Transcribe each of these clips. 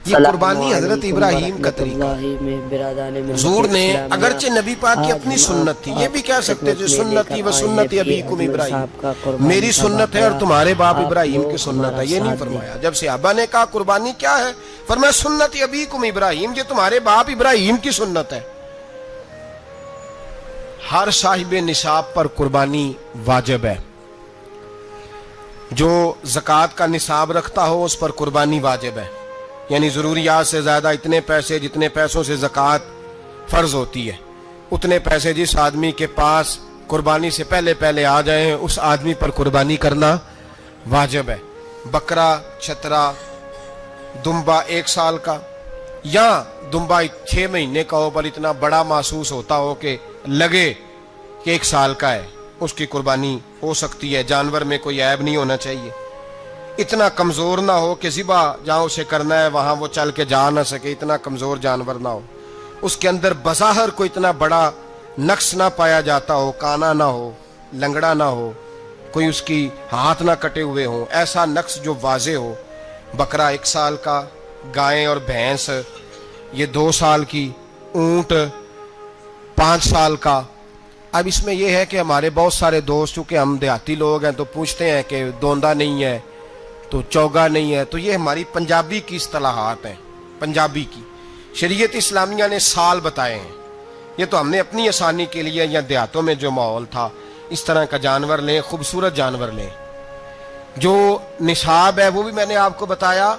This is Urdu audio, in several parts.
یہ قربانی حضرت ابراہیم کا طریقہ. حضور نے اگرچہ نبی پاک کی اپنی سنت تھی، یہ بھی کہہ سکتے تھے سنتی و سنت ابیکم ابراہیم، میری سنت ہے اور تمہارے باپ ابراہیم کی سنت ہے. یہ نہیں فرمایا. جب صحابہ نے کہا قربانی کیا ہے، فرمایا سنت ابیکم ابراہیم، یہ تمہارے باپ ابراہیم کی سنت ہے. ہر صاحب نصاب پر قربانی واجب ہے. جو زکوٰۃ کا نصاب رکھتا ہو اس پر قربانی واجب ہے، یعنی ضروریات سے زیادہ اتنے پیسے جتنے پیسوں سے زکوٰۃ فرض ہوتی ہے، اتنے پیسے جس آدمی کے پاس قربانی سے پہلے آ جائیں اس آدمی پر قربانی کرنا واجب ہے. بکرا، چھترا، دمبا 1 سال کا یا دمبا 6 مہینے کا ہو پر اتنا بڑا محسوس ہوتا ہو کہ لگے کہ 1 سال کا ہے، اس کی قربانی ہو سکتی ہے. جانور میں کوئی عیب نہیں ہونا چاہیے، اتنا کمزور نہ ہو کہ ذبح جہاں اسے کرنا ہے وہاں وہ چل کے جا نہ سکے، اتنا کمزور جانور نہ ہو، اس کے اندر بظاہر کوئی اتنا بڑا نقص نہ پایا جاتا ہو، کانا نہ ہو، لنگڑا نہ ہو، کوئی اس کی ہاتھ نہ کٹے ہوئے ہوں، ایسا نقص جو واضح ہو. بکرا 1 سال کا، گائیں اور بھینس یہ 2 سال کی، اونٹ 5 سال کا. اب اس میں یہ ہے کہ ہمارے بہت سارے دوست چونکہ ہم دیہاتی لوگ ہیں تو پوچھتے ہیں کہ دوندا نہیں ہے تو چوگا نہیں ہے، تو یہ ہماری پنجابی کی اصطلاحات ہیں. پنجابی کی شریعت اسلامیہ نے سال بتائے ہیں، یہ تو ہم نے اپنی آسانی کے لیے یا دیہاتوں میں جو ماحول تھا اس طرح کا جانور لیں، خوبصورت جانور لیں. جو نصاب ہے وہ بھی میں نے آپ کو بتایا،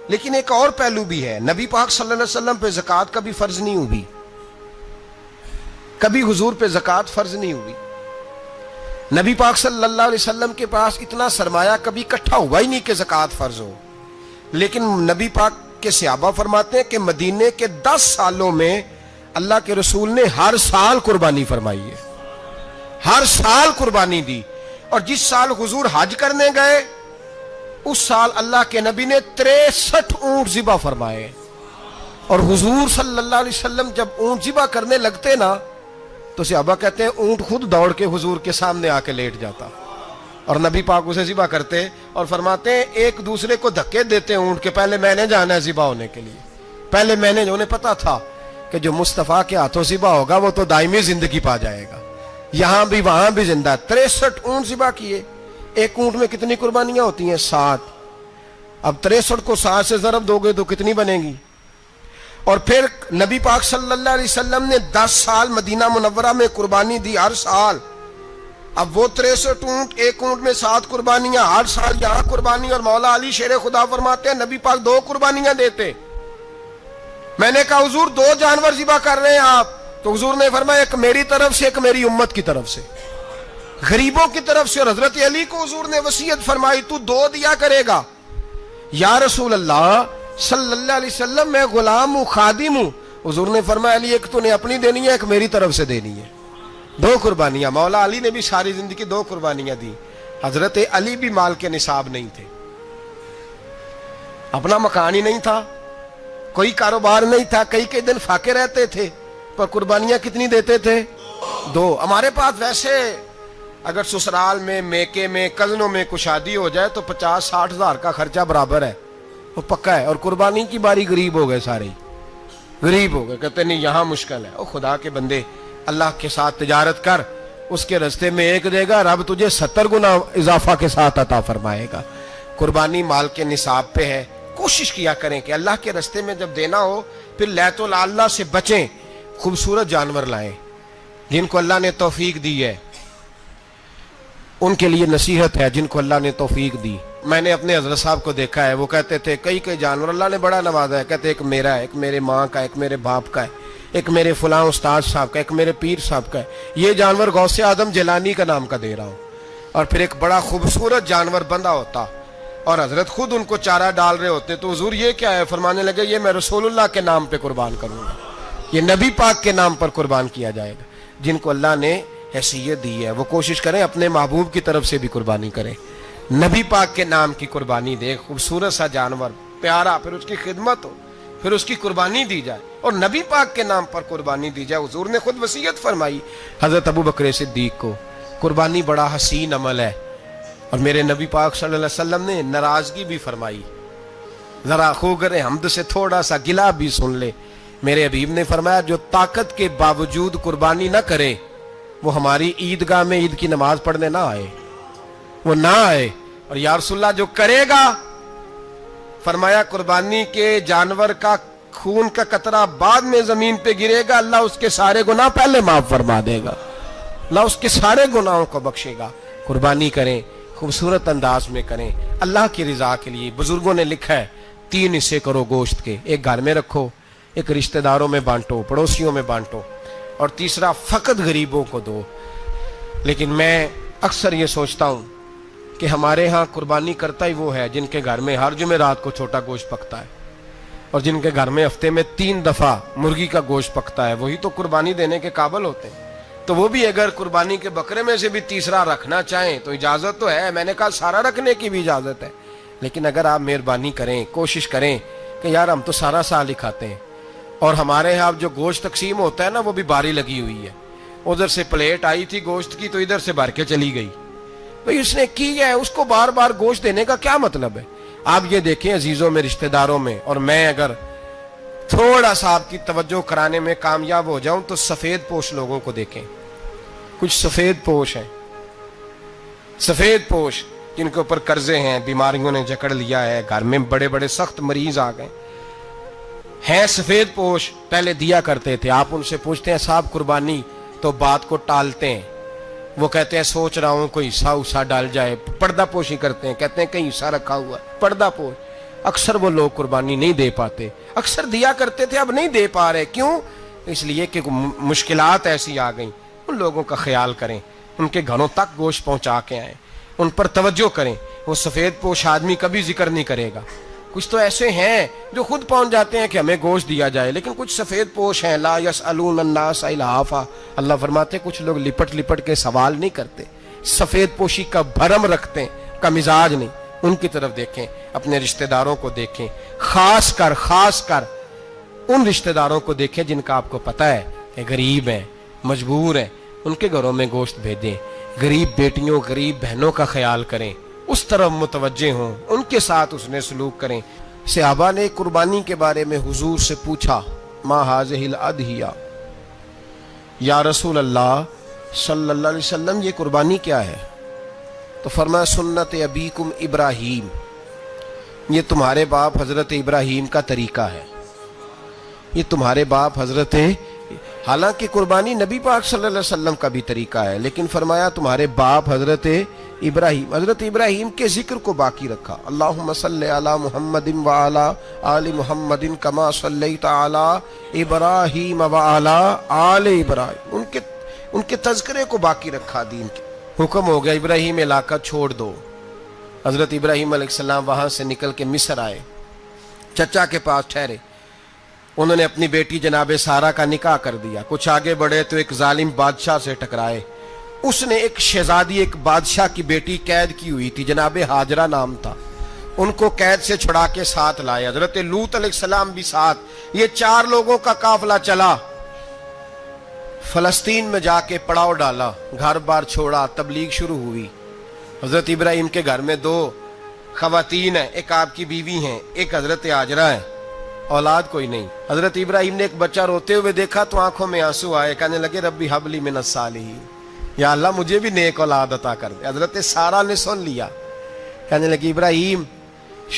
لیکن ایک اور پہلو بھی ہے. نبی پاک صلی اللہ علیہ وسلم پہ زکوٰۃ کا بھی فرض نہیں ہوئی، کبھی حضور پہ زکوٰۃ فرض نہیں ہوئی. نبی پاک صلی اللہ علیہ وسلم کے پاس اتنا سرمایہ کبھی اکٹھا ہوا ہی نہیں کہ زکوٰۃ فرض ہو. لیکن نبی پاک کے صحابہ فرماتے ہیں کہ مدینے کے 10 سالوں میں اللہ کے رسول نے ہر سال قربانی فرمائی ہے، ہر سال قربانی دی. اور جس سال حضور حج کرنے گئے اس سال اللہ کے نبی نے 63 اونٹ ذبح فرمائے. اور حضور صلی اللہ علیہ وسلم جب اونٹ ذبح کرنے لگتے نا تو صحابہ کہتے ہیں اونٹ خود دوڑ کے حضور کے سامنے آ کے لیٹ جاتا اور نبی پاک اسے ذبح کرتے اور فرماتے ہیں ایک دوسرے کو دھکے دیتے اونٹ کے، پہلے میں نے جانا ہے ذبح ہونے کے لیے، پہلے میں نے. انہیں پتا تھا کہ جو مصطفیٰ کے ہاتھوں ذبح ہوگا وہ تو دائمی زندگی پا جائے گا، یہاں بھی وہاں بھی زندہ. 63 اونٹ ذبح کیے. ایک اونٹ میں کتنی قربانیاں ہوتی ہیں؟ 7. اب 63 کو 7 سے ضرب دو گے تو کتنی بنے گی؟ اور پھر نبی پاک صلی اللہ علیہ وسلم نے 10 سال مدینہ منورہ میں قربانی دی ہر سال. اب وہ 63 اونٹ، ایک اونٹ میں 7 قربانیاں، ہر سال یہاں قربانی. اور مولا علی شیر خدا فرماتے ہیں نبی پاک 2 قربانیاں دیتے. میں نے کہا حضور 2 جانور ذبح کر رہے ہیں آپ، تو حضور نے فرمایا ایک میری طرف سے ایک میری امت کی طرف سے، غریبوں کی طرف سے. اور حضرت علی کو حضور نے وصیت فرمائی تو 2 دیا کرے گا. یا رسول اللہ صلی اللہ علیہ وسلم میں غلام ہوں، خادم ہوں. حضور نے فرمایا علی ایک تو نے اپنی دینی ہے، ایک میری طرف سے دینی ہے. 2 قربانیاں. مولا علی نے بھی ساری زندگی 2 قربانیاں دی. حضرت علی بھی مال کے نصاب نہیں تھے، اپنا مکان ہی نہیں تھا، کوئی کاروبار نہیں تھا، کئی دن فاقے رہتے تھے، پر قربانیاں کتنی دیتے تھے؟ 2. ہمارے پاس ویسے اگر سسرال میں، میکے میں، کزنوں میں کچھ شادی ہو جائے تو 50-60 ہزار کا خرچہ برابر ہے، وہ پکا ہے. اور قربانی کی باری غریب ہو گئے، سارے غریب ہو گئے. کہتے نہیں یہاں مشکل ہے. او خدا کے بندے، اللہ کے ساتھ تجارت کر، اس کے رستے میں 1 دے گا، رب تجھے 70 گنا اضافہ کے ساتھ عطا فرمائے گا. قربانی مال کے نصاب پہ ہے. کوشش کیا کریں کہ اللہ کے رستے میں جب دینا ہو پھر لیت اللہ سے بچیں، خوبصورت جانور لائیں. جن کو اللہ نے توفیق دی ہے ان کے لیے نصیحت ہے، جن کو اللہ نے توفیق دی. میں نے اپنے حضرت صاحب کو دیکھا ہے، وہ کہتے تھے کئی جانور اللہ نے بڑا نوازا ہے. کہتے ایک میرا ہے، ایک میرے ماں کا، ایک میرے باپ کا ہے، ایک میرے فلاں استاد صاحب کا، ایک میرے پیر صاحب کا ہے. یہ جانور غوث اعظم جیلانی کا نام کا دے رہا ہوں. اور پھر ایک بڑا خوبصورت جانور بندھا ہوتا اور حضرت خود ان کو چارہ ڈال رہے ہوتے. تو حضور یہ کیا ہے؟ فرمانے لگے یہ میں رسول اللہ کے نام پہ قربان کروں گا، یہ نبی پاک کے نام پر قربان کیا جائے گا. جن کو اللہ نے حیثیت دی ہے وہ کوشش کریں اپنے محبوب کی طرف سے بھی قربانی کریں، نبی پاک کے نام کی قربانی دے. خوبصورت سا جانور پیارا، پھر اس کی خدمت ہو، پھر اس کی قربانی دی جائے اور نبی پاک کے نام پر قربانی دی جائے. حضور نے خود وصیت فرمائی حضرت ابو بکر صدیق کو، قربانی بڑا حسین عمل ہے. اور میرے نبی پاک صلی اللہ علیہ وسلم نے ناراضگی بھی فرمائی ذرا خوگر حمد سے تھوڑا سا گلا بھی سن لے. میرے حبیب نے فرمایا جو طاقت کے باوجود قربانی نہ کرے وہ ہماری عیدگاہ میں عید کی نماز پڑھنے نہ آئے, وہ نہ آئے. اور یا رسول اللہ جو کرے گا, فرمایا قربانی کے جانور کا خون کا قطرہ بعد میں زمین پہ گرے گا, اللہ اس کے سارے گناہ پہلے معاف فرما دے گا, اللہ اس کے سارے گناہوں کو بخشے گا. قربانی کریں, خوبصورت انداز میں کریں, اللہ کی رضا کے لیے. بزرگوں نے لکھا ہے 3 حصے کرو گوشت کے, ایک گھر میں رکھو, ایک رشتہ داروں میں بانٹو, پڑوسیوں میں بانٹو, اور تیسرا فقط غریبوں کو دو. لیکن میں اکثر یہ سوچتا ہوں کہ ہمارے ہاں قربانی کرتا ہی وہ ہے جن کے گھر میں ہر جمعرات کو چھوٹا گوشت پکتا ہے, اور جن کے گھر میں ہفتے میں 3 دفعہ مرغی کا گوشت پکتا ہے, وہی تو قربانی دینے کے قابل ہوتے ہیں. تو وہ بھی اگر قربانی کے بکرے میں سے بھی تیسرا رکھنا چاہیں تو اجازت تو ہے, میں نے کہا سارا رکھنے کی بھی اجازت ہے. لیکن اگر آپ مہربانی کریں, کوشش کریں کہ یار ہم تو سارا سال ہی کھاتے ہیں, اور ہمارے یہاں جو گوشت تقسیم ہوتا ہے نا وہ بھی باری لگی ہوئی ہے, ادھر سے پلیٹ آئی تھی گوشت کی تو ادھر سے بھر کے چلی گئی. بھئی اس نے کی ہے, اس کو بار بار گوشت دینے کا کیا مطلب ہے؟ آپ یہ دیکھیں عزیزوں میں, رشتہ داروں میں, اور میں اگر تھوڑا سا آپ کی توجہ کرانے میں کامیاب ہو جاؤں تو سفید پوش لوگوں کو دیکھیں. کچھ سفید پوش ہیں, سفید پوش جن کے اوپر قرضے ہیں, بیماریوں نے جکڑ لیا ہے, گھر میں بڑے بڑے سخت مریض آ گئے ہیں. سفید پوش پہلے دیا کرتے تھے, آپ ان سے پوچھتے ہیں صاحب قربانی, تو بات کو ٹالتے ہیں. وہ کہتے ہیں سوچ رہا ہوں کوئی حصہ ڈال جائے. پردہ پوشی کرتے ہیں, کہتے ہیں کہیں حصہ رکھا ہوا ہے, پردہ پوش. اکثر وہ لوگ قربانی نہیں دے پاتے, اکثر دیا کرتے تھے اب نہیں دے پا رہے. کیوں؟ اس لیے کہ مشکلات ایسی آ گئیں. ان لوگوں کا خیال کریں, ان کے گھروں تک گوشت پہنچا کے آئیں, ان پر توجہ کریں. وہ سفید پوش آدمی کبھی ذکر نہیں کرے گا. کچھ تو ایسے ہیں جو خود پہنچ جاتے ہیں کہ ہمیں گوشت دیا جائے, لیکن کچھ سفید پوش ہیں لا یسألون الناس الحافا. اللہ فرماتے ہیں کچھ لوگ لپٹ لپٹ کے سوال نہیں کرتے, سفید پوشی کا بھرم رکھتے ہیں, کا مزاج نہیں. ان کی طرف دیکھیں, اپنے رشتہ داروں کو دیکھیں, خاص کر ان رشتہ داروں کو دیکھیں جن کا آپ کو پتہ ہے کہ غریب ہیں, مجبور ہیں, ان کے گھروں میں گوشت بھیجیں. غریب بیٹیوں, غریب بہنوں کا خیال کریں, اس طرف متوجہ ہوں, ان کے ساتھ اس نے سلوک کریں. صحابہ نے قربانی کے بارے میں حضور سے پوچھا ما ہذہ الاضحیہ, یا رسول اللہ صلی اللہ علیہ وسلم یہ قربانی کیا ہے؟ تو فرمایا سنت ابیکم ابراہیم, یہ تمہارے باپ حضرت ابراہیم کا طریقہ ہے, یہ تمہارے باپ حضرت, حالانکہ قربانی نبی پاک صلی اللہ علیہ وسلم کا بھی طریقہ ہے, لیکن فرمایا تمہارے باپ حضرت ابراہیم, حضرت ابراہیم کے ذکر کو باقی رکھا. اللہم صلی علی محمد وعلی آل محمد کما صلیت علی ابراہیم وعلی آل ابراہیم, ان کے تذکرے کو باقی رکھا. دین کے حکم ہو گیا ابراہیم علاقہ چھوڑ دو. حضرت ابراہیم علیہ السلام وہاں سے نکل کے مصر آئے, چچا کے پاس ٹھہرے. انہوں نے اپنی بیٹی جناب سارہ کا نکاح کر دیا. کچھ آگے بڑھے تو ایک ظالم بادشاہ سے ٹکرائے. اس نے ایک شہزادی, ایک بادشاہ کی بیٹی قید کی ہوئی تھی, جناب ہاجرہ نام تھا, ان کو قید سے چھڑا کے ساتھ لائے. حضرت لوط علیہ السلام بھی ساتھ. یہ 4 لوگوں کا قافلہ چلا, فلسطین میں جا کے پڑاؤ ڈالا, گھر بار چھوڑا, تبلیغ شروع ہوئی. حضرت ابراہیم کے گھر میں 2 خواتین ہیں, ایک آپ کی بیوی ہیں, ایک حضرت ہاجرہ ہیں, اولاد کوئی نہیں. حضرت ابراہیم نے ایک بچہ روتے ہوئے دیکھا تو آنکھوں میں آنسو آئے, کہنے لگے ربی حب لی من الصالحین, یا اللہ مجھے بھی نیک اولاد عطا کر دے. حضرت سارہ نے سن لیا, کہنے لگی ابراہیم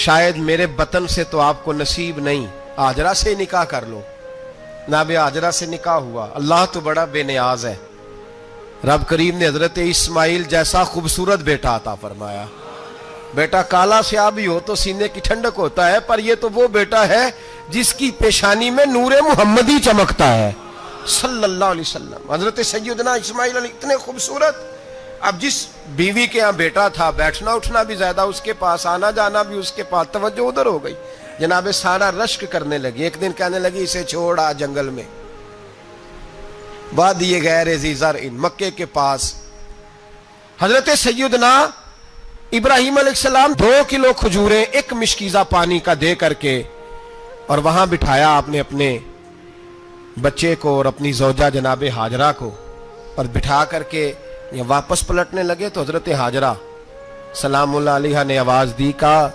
شاید میرے بطن سے تو آپ کو نصیب نہیں, ہاجرہ سے نکاح کر لو. جناب ہاجرہ سے نکاح ہوا. اللہ تو بڑا بے نیاز ہے, رب کریم نے حضرت اسماعیل جیسا خوبصورت بیٹا عطا فرمایا. بیٹا کالا سیاہ بھی ہو تو سینے کی ٹھنڈک ہوتا ہے, پر یہ تو وہ بیٹا ہے جس کی پیشانی میں نور محمدی چمکتا ہے صلی اللہ علیہ وسلم. حضرت سیدنا اسماعیل علیہ اتنے خوبصورت. اب جس بیوی کے ہاں بیٹا تھا, بیٹھنا اٹھنا بھی زیادہ اس کے پاس, آنا جانا بھی اس کے پاس, توجہ ادھر ہو گئی. جناب سارہ رشک کرنے لگی. ایک دن کہنے لگی اسے چھوڑ آ جنگل میں, وادی غیر ذی زرع, مکے کے پاس. حضرت سیدنا ابراہیم علیہ السلام 2 کلو کھجوریں 1 مشکیزہ پانی کا دے کر کے, اور وہاں بٹھایا آپ نے اپنے بچے کو اور اپنی زوجہ جناب ہاجرہ کو, اور بٹھا کر کے یہ واپس پلٹنے لگے تو حضرت ہاجرہ سلام اللہ علیہ نے آواز دی, کہا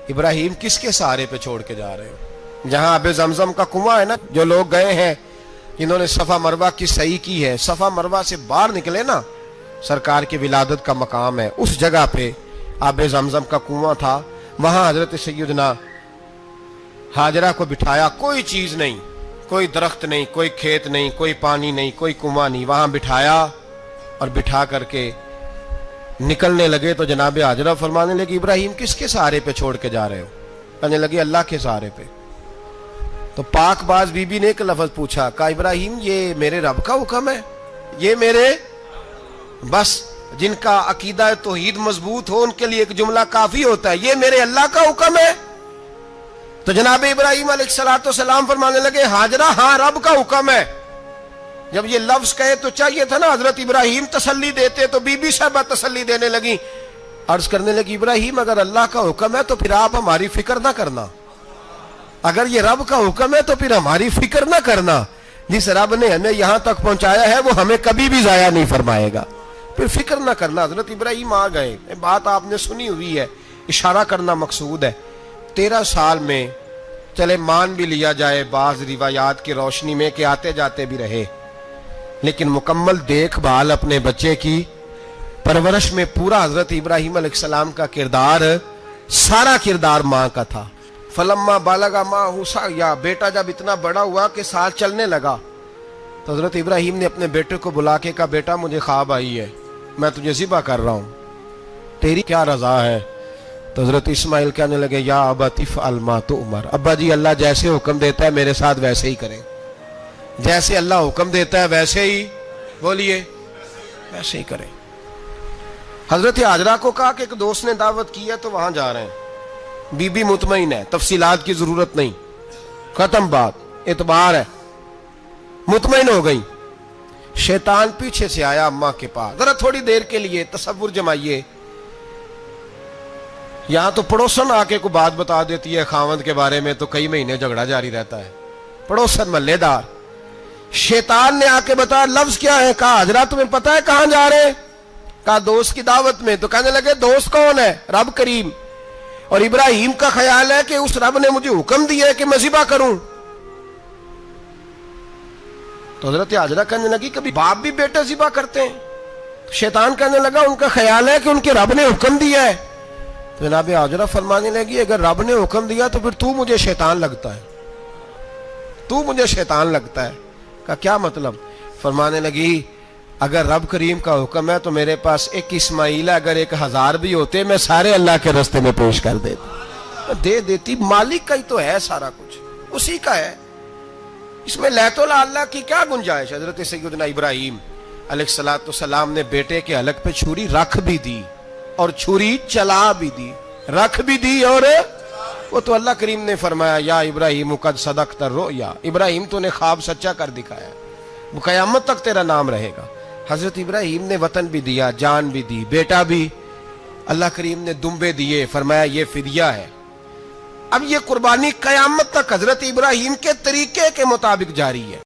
ابراہیم کس کے سہارے پہ چھوڑ کے جا رہے ہو؟ جہاں آب زمزم کا کنواں ہے نا، جو لوگ گئے ہیں جنہوں نے صفا مروہ کی صحیح کی ہے، صفا مروہ سے باہر نکلے نا، سرکار کی ولادت کا مقام ہے، اس جگہ پہ آب زمزم کا کنواں تھا، وہاں حضرت سیدنا ہاجرہ کو بٹھایا، کوئی چیز نہیں، کوئی درخت نہیں، کوئی کھیت نہیں، کوئی پانی نہیں، کوئی کنواں نہیں، وہاں بٹھایا اور بٹھا کر کے نکلنے لگے تو جناب ہاجرہ فرمانے لگی ابراہیم کس کے سہارے پہ چھوڑ کے جا رہے ہو؟ کہنے لگی اللہ کے سہارے پہ۔ تو پاک باز بی بی نے ایک لفظ پوچھا، کہا ابراہیم یہ میرے رب کا حکم ہے، یہ میرے، بس جن کا عقیدہ توحید مضبوط ہو ان کے لیے ایک جملہ کافی ہوتا ہے، یہ میرے اللہ کا حکم ہے۔ تو جناب ابراہیم علیہ السلام فرمانے لگے ہاجرہ ہاں رب کا حکم ہے۔ جب یہ لفظ کہے تو چاہیے تھا نا حضرت ابراہیم تسلی دیتے، تو بی بی صاحبہ تسلی دینے لگی، عرض کرنے لگی ابراہیم اگر اللہ کا حکم ہے تو پھر آپ ہماری فکر نہ کرنا، اگر یہ رب کا حکم ہے تو پھر ہماری فکر نہ کرنا، جس رب نے ہمیں یہاں تک پہنچایا ہے وہ ہمیں کبھی بھی ضائع نہیں فرمائے گا، پھر فکر نہ کرنا۔ حضرت ابراہیم آ گئے، بات آپ نے سنی ہوئی ہے، اشارہ کرنا مقصود ہے۔ 13 سال میں چلے مان بھی لیا جائے بعض روایات کی روشنی میں کہ آتے جاتے بھی رہے، لیکن مکمل دیکھ بھال اپنے بچے کی پرورش میں پورا حضرت ابراہیم علیہ السلام کا کردار، سارا کردار ماں کا تھا۔ فلما بالغ معہ سعیا، بیٹا جب اتنا بڑا ہوا کہ ساتھ چلنے لگا تو حضرت ابراہیم نے اپنے بیٹے کو بلا کے کہا بیٹا مجھے خواب آئی ہے، میں تجھے ذبح کر رہا ہوں، تیری کیا رضا ہے؟ تو حضرت اسماعیل کہنے لگے یا ابت افعل ما تؤمر، ابا جی اللہ جیسے حکم دیتا ہے میرے ساتھ ویسے ہی کریں، جیسے اللہ حکم دیتا ہے ویسے ہی، بولیے ویسے ہی کریں۔ حضرت ہاجرہ کو کہا کہ ایک دوست نے دعوت کی ہے تو وہاں جا رہے ہیں، بی بی مطمئن ہے، تفصیلات کی ضرورت نہیں، ختم بات، اعتبار ہے، مطمئن ہو گئی۔ شیطان پیچھے سے آیا اماں کے پاس، ذرا تھوڑی دیر کے لیے تصور جمائیے، یہاں تو پڑوسن آ کے کوئی بات بتا دیتی ہے خاوند کے بارے میں تو کئی مہینے جھگڑا جاری رہتا ہے، پڑوسن محلے دار۔ شیطان نے آ کے بتایا لفظ کیا ہے؟ کہا ہاجرہ تمہیں پتا ہے کہاں جا رہے ہیں؟ کہا دوست کی دعوت میں۔ تو کہنے لگے دوست کون ہے؟ رب کریم، اور ابراہیم کا خیال ہے کہ اس رب نے مجھے حکم دیا ہے کہ میں ذبح کروں۔ تو حضرت ہاجرہ کہنے لگی کبھی باپ بھی بیٹے ذبح کرتے ہیں؟ تو شیطان کہنے لگا ان کا خیال ہے کہ ان کے رب نے حکم دیا ہے۔ تو جناب ہاجرہ فرمانے لگی اگر رب نے حکم دیا تو پھر تو مجھے شیطان لگتا ہے، تو مجھے شیطان لگتا ہے۔ کہا کیا مطلب؟ فرمانے لگی اگر رب کریم کا حکم ہے تو میرے پاس ایک اسماعیل ہے، اگر 1000 بھی ہوتے میں سارے اللہ کے راستے میں پیش کر دیتا، دے دیتی، مالک کا ہی تو ہے سارا کچھ، اسی کا ہے، اس میں لیت اللہ کی کیا گنجائش؟ حضرت سیدنا ابراہیم علیہ السلام نے بیٹے کے حلق پہ چھری رکھ بھی دی اور چھری چلا بھی دی، رکھ بھی دی، اور وہ تو اللہ کریم نے فرمایا یا ابراہیم قد صدقت الرؤیا، ابراہیم تو نے خواب سچا کر دکھایا، وہ قیامت تک تیرا نام رہے گا۔ حضرت ابراہیم نے وطن بھی دیا، جان بھی دی، بیٹا بھی، اللہ کریم نے دمبے دیے، فرمایا یہ فدیہ ہے۔ اب یہ قربانی قیامت تک حضرت ابراہیم کے طریقے کے مطابق جاری ہے۔